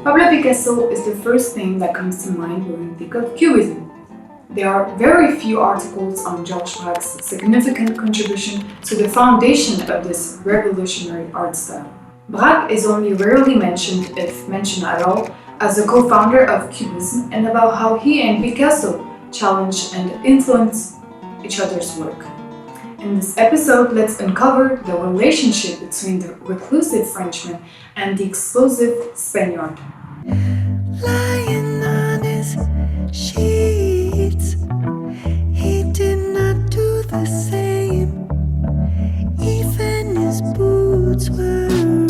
Pablo Picasso is the first thing that comes to mind when we think of Cubism. There are very few articles on Georges Braque's significant contribution to the foundation of this revolutionary art style. Braque is only rarely mentioned, if mentioned at all, as a co-founder of Cubism and about how he and Picasso challenged and influenced each other's work. In this episode, let's uncover the relationship between the reclusive Frenchman and the explosive Spaniard. Lying on his sheets, he did not do the same. Even his boots were on.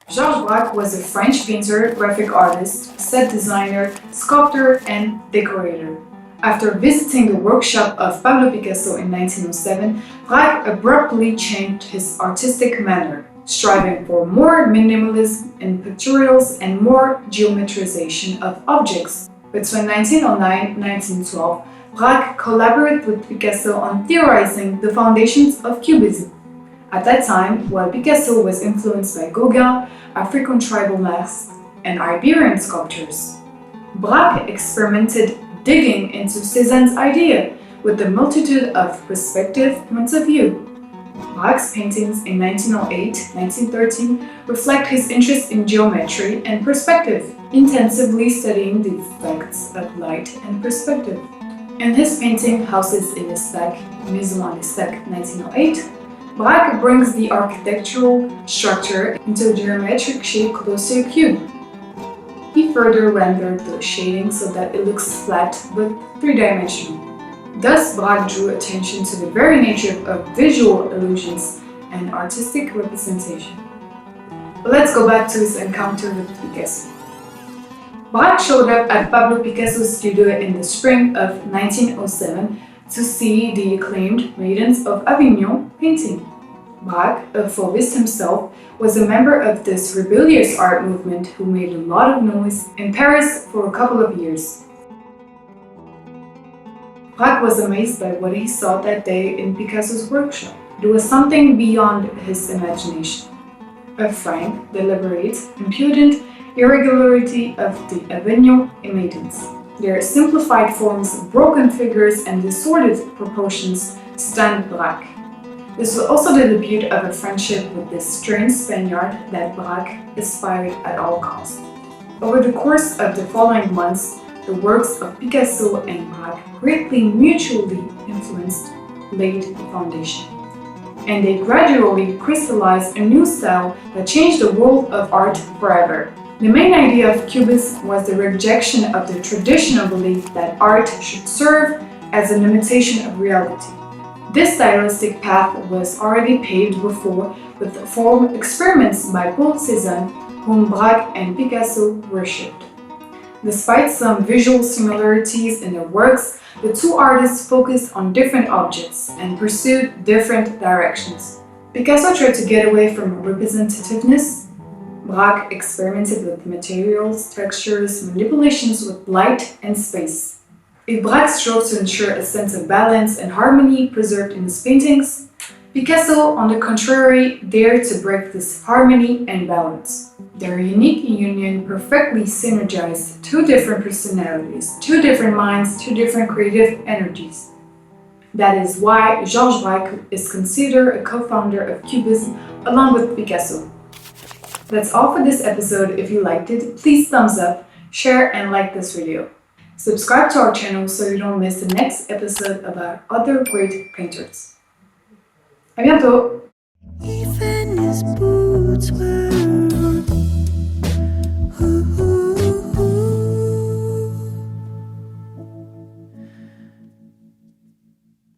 Georges Braque was a French painter, graphic artist, set designer, sculptor, and decorator. After visiting the workshop of Pablo Picasso in 1907, Braque abruptly changed his artistic manner, striving for more minimalism in pictorials and more geometrization of objects. Between 1909 and 1912, Braque collaborated with Picasso on theorizing the foundations of Cubism. At that time, while Picasso was influenced by Gauguin, African tribal masks, and Iberian sculptures, Braque experimented digging into Cezanne's idea with the multitude of perspective points of view. Braque's paintings in 1908-1913 reflect his interest in geometry and perspective, intensively studying the effects of light and perspective. In his painting Houses in Estac, Maison à l'Estac 1908, Braque brings the architectural structure into a geometric shape close to a cube. He further rendered the shading so that it looks flat but three-dimensional. Thus, Braque drew attention to the very nature of visual illusions and artistic representation. But let's go back to his encounter with Picasso. Braque showed up at Pablo Picasso's studio in the spring of 1907 to see the acclaimed Maidens of Avignon painting. Braque, a Fauvist himself, was a member of this rebellious art movement who made a lot of noise in Paris for a couple of years. Braque was amazed by what he saw that day in Picasso's workshop. There was something beyond his imagination. A frank, deliberate, impudent irregularity of the Avignon Maidens. Their simplified forms, broken figures, and distorted proportions stunned Braque. This was also the debut of a friendship with this strange Spaniard that Braque aspired at all costs. Over the course of the following months, the works of Picasso and Braque, greatly mutually influenced, laid the foundation. And they gradually crystallized a new style that changed the world of art forever. The main idea of Cubism was the rejection of the traditional belief that art should serve as an imitation of reality. This stylistic path was already paved before with form experiments by Paul Cezanne, whom Braque and Picasso worshipped. Despite some visual similarities in their works, the two artists focused on different objects and pursued different directions. Picasso tried to get away from representativeness. Braque experimented with materials, textures, manipulations with light and space. If Braque strove to ensure a sense of balance and harmony preserved in his paintings, Picasso, on the contrary, dared to break this harmony and balance. Their unique union perfectly synergized two different personalities, two different minds, two different creative energies. That is why Georges Braque is considered a co-founder of Cubism along with Picasso. That's all for this episode. If you liked it, please thumbs up, share, and like this video. Subscribe to our channel so you don't miss the next episode about other great painters. À bientôt! Even his boots were on.